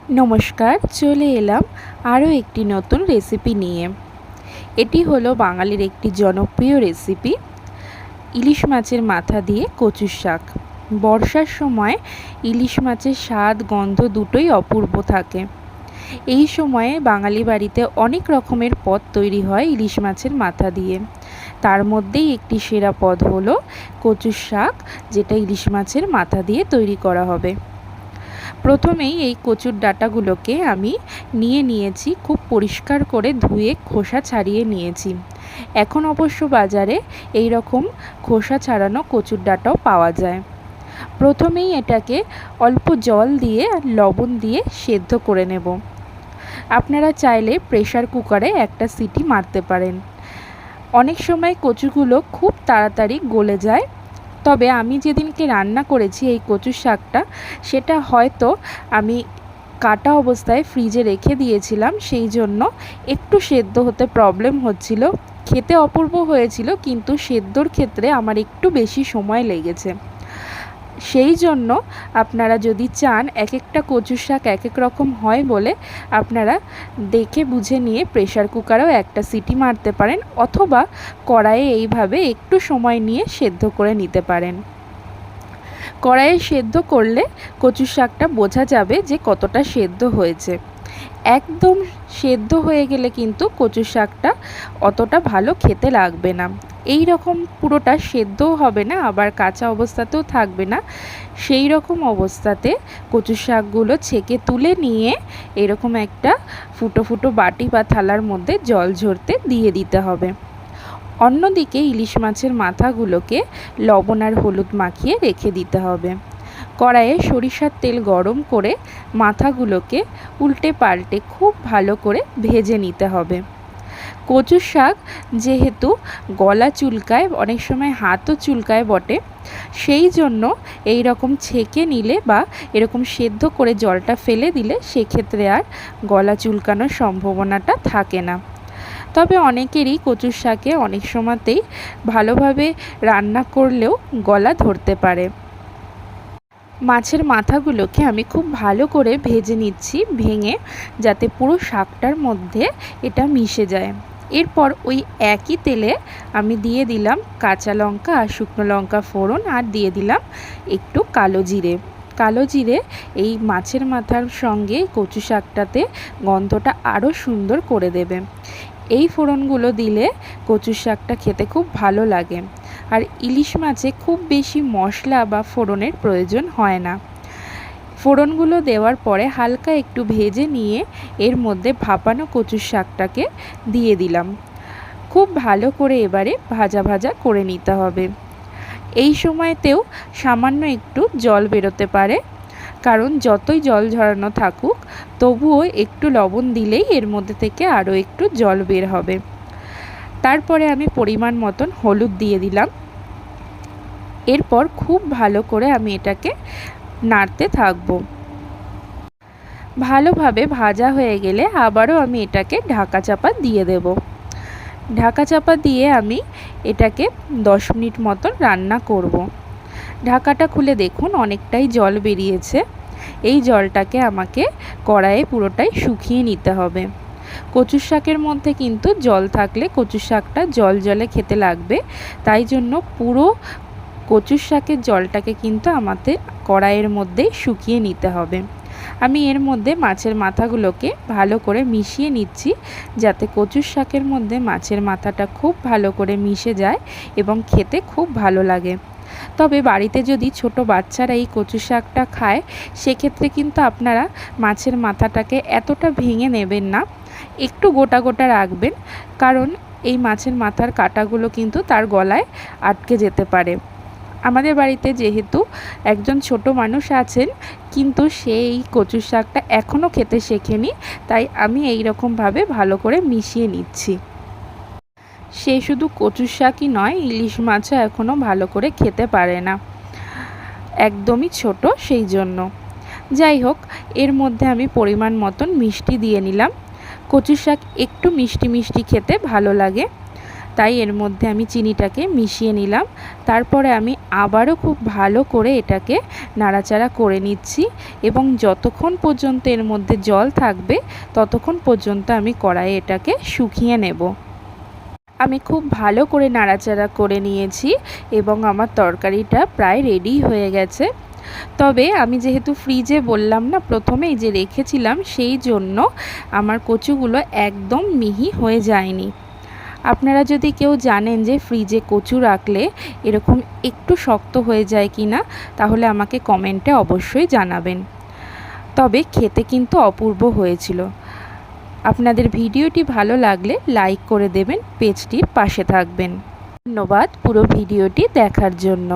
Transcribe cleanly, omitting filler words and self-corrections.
নমস্কার, চলে এলাম আরও একটি নতুন রেসিপি নিয়ে। এটি হলো বাঙালির একটি জনপ্রিয় রেসিপি, ইলিশ মাছের মাথা দিয়ে কচুর শাক। বর্ষার সময় ইলিশ মাছের স্বাদ গন্ধ দুটোই অপূর্ব থাকে। এই সময়ে বাঙালি বাড়িতে অনেক রকমের পদ তৈরি হয় ইলিশ মাছের মাথা দিয়ে। তার মধ্যেই একটি সেরা পদ হলো কচুর শাক, যেটা ইলিশ মাছের মাথা দিয়ে তৈরি করা হবে। প্রথমেই এই কচুর ডাঁটাগুলোকে আমি নিয়েছি, খুব পরিষ্কার করে ধুয়ে খোসা ছাড়িয়ে নিয়েছি। এখন অবশ্য বাজারে এই রকম খোসা ছাড়ানো কচুর ডাঁটাও পাওয়া যায়। প্রথমেই এটাকে অল্প জল দিয়ে লবণ দিয়ে সেদ্ধ করে নেব। আপনারা চাইলে প্রেসার কুকারে একটা সিটি মারতে পারেন। অনেক সময় কচুগুলো খুব তাড়াতাড়ি গলে যায়, তবে আমি যেদিনকে রান্না করেছি এই কচুর শাকটা, সেটা হয়তো আমি কাটা অবস্থায় ফ্রিজে রেখে দিয়েছিলাম, সেই জন্য একটু সেদ্ধ হতে প্রবলেম হচ্ছিল। খেতে অপূর্ব হয়েছিল, কিন্তু সেদ্ধর ক্ষেত্রে আমার একটু বেশি সময় লেগেছে। সেই জন্য আপনারা যদি চান, এক একটা কচুর শাক এক এক রকম হয় বলে আপনারা দেখে বুঝে নিয়ে প্রেসার কুকারেও একটা সিটি মারতে পারেন, অথবা কড়াইয়ে এইভাবে একটু সময় নিয়ে সেদ্ধ করে নিতে পারেন। কড়াইয়ে সেদ্ধ করলে কচুর শাকটা বোঝা যাবে যে কতটা সেদ্ধ হয়েছে। একদম সেদ্ধ হয়ে গেলে কিন্তু কচুর শাকটা অতটা ভালো খেতে লাগবে না। এই রকম পুরোটা সেদ্ধও হবে না, আবার কাঁচা অবস্থাতেও থাকবে না। সেই রকম অবস্থাতে কচুর শাকগুলো ছেঁকে তুলে নিয়ে এরকম একটা ফুটো ফুটো বাটি বা থালার মধ্যে জল ঝরতে দিয়ে দিতে হবে। অন্যদিকে ইলিশ মাছের মাথাগুলোকে লবণ আর হলুদ মাখিয়ে রেখে দিতে হবে। কড়াইয়ে সরিষার তেল গরম করে মাথাগুলোকে উল্টে পাল্টে খুব ভালো করে ভেজে নিতে হবে। কচুর শাক যেহেতু গলা চুলকায়, অনেক সময় হাতও চুলকায় বটে, সেই জন্য এই রকম ছেঁকে নিলে বা এরকম সেদ্ধ করে জলটা ফেলে দিলে সেক্ষেত্রে আর গলা চুলকানোর সম্ভাবনাটা থাকে না। তবে অনেকেরই কচুর শাকে অনেক সময়তেই ভালোভাবে রান্না করলেও গলা ধরতে পারে। মাছের মাথাগুলোকে আমি খুব ভালো করে ভেজে নিচ্ছি, ভেঙে, যাতে পুরো শাকটার মধ্যে এটা মিশে যায়। এরপর ওই একই তেলে আমি দিয়ে দিলাম কাঁচা লঙ্কা আর শুকনো লঙ্কা ফোড়ন, আর দিয়ে দিলাম একটু কালো জিরে। কালো জিরে এই মাছের মাথার সঙ্গে কচু শাকটাতে গন্ধটা আরও সুন্দর করে দেবে। এই ফোড়নগুলো দিলে কচুর শাকটা খেতে খুব ভালো লাগে। আর ইলিশ মাছে খুব বেশি মশলা বা ফোড়নের প্রয়োজন হয় না। ফোড়নগুলো দেওয়ার পরে হালকা একটু ভেজে নিয়ে এর মধ্যে ভাপানো কচুর শাকটাকে দিয়ে দিলাম। খুব ভালো করে এবারে ভাজা ভাজা করে নিতে হবে। এই সময়তেও সামান্য একটু জল বেরোতে পারে, কারণ যতই জল ঝরানো থাকুক তবুও একটু লবণ দিলেই এর মধ্যে থেকে আরও একটু জল বের হবে। তারপরে আমি পরিমাণ মতন হলুদ দিয়ে দিলাম। এরপর খুব ভালো করে আমি এটাকে নাড়তে থাকব। ভালোভাবে ভাজা হয়ে গেলে আবারও আমি এটাকে ঢাকা চাপা দিয়ে দেব। ঢাকা চাপা দিয়ে আমি এটাকে 10 মিনিট মতন রান্না করব। ঢাকাটা খুলে দেখুন অনেকটাই জল বেরিয়েছে। এই জলটাকে আমাকে কড়াইয়ে পুরোটাই শুকিয়ে নিতে হবে। কচুর শাকের মধ্যে কিন্তু জল থাকলে কচুর শাকটা জল জলে খেতে লাগবে, তাই জন্য পুরো কচুর শাকের জলটাকে কিন্তু আমাদের কড়াইয়ের মধ্যেই শুকিয়ে নিতে হবে। আমি এর মধ্যে মাছের মাথাগুলোকে ভালো করে মিশিয়ে নিচ্ছি, যাতে কচুর শাকের মধ্যে মাছের মাথাটা খুব ভালো করে মিশে যায় এবং খেতে খুব ভালো লাগে। তবে বাড়িতে যদি ছোট বাচ্চারা এই কচু শাকটা খায়, সেক্ষেত্রে কিন্তু আপনারা মাছের মাথাটাকে এতটা ভেঙে নেবেন না, একটু গোটা গোটা রাখবেন, কারণ এই মাছের মাথার কাঁটাগুলো কিন্তু তার গলায় আটকে যেতে পারে। আমাদের বাড়িতে যেহেতু একজন ছোট মানুষ আছেন, কিন্তু সেই কচু শাকটা এখনও খেতে শেখেনি, তাই আমি এই রকমভাবে ভালো করে মিশিয়ে নিচ্ছি। সে শুধু কচুর শাকই নয়, ইলিশ মাছও এখনও ভালো করে খেতে পারে না, একদমই ছোট, সেই জন্য। যাই হোক, এর মধ্যে আমি পরিমাণ মতন মিষ্টি দিয়ে নিলাম। কচুর শাক একটু মিষ্টি মিষ্টি খেতে ভালো লাগে, তাই এর মধ্যে আমি চিনিটাকে মিশিয়ে নিলাম। তারপরে আমি আবারও খুব ভালো করে এটাকে নাড়াচাড়া করে নিচ্ছি এবং যতক্ষণ পর্যন্ত এর মধ্যে জল থাকবে ততক্ষণ পর্যন্ত আমি কড়াইয়ে এটাকে শুকিয়ে নেব। আমি খুব ভালো করে নাড়াচাড়া করে নিয়েছি এবং আমার তরকারিটা প্রায় রেডি হয়ে গেছে। তবে আমি যেহেতু ফ্রিজে বললাম না প্রথমেই যে রেখেছিলাম, সেই জন্য আমার কচুগুলো একদম মিহি হয়ে যায়নি। আপনারা যদি কেউ জানেন যে ফ্রিজে কচু রাখলে এরকম একটু শক্ত হয়ে যায় কি না, তাহলে আমাকে কমেন্টে অবশ্যই জানাবেন। তবে খেতে কিন্তু অপূর্ব হয়েছিল। আপনাদের ভিডিওটি ভালো লাগলে লাইক করে দেবেন, পেজটির পাশে থাকবেন। ধন্যবাদ পুরো ভিডিওটি দেখার জন্য।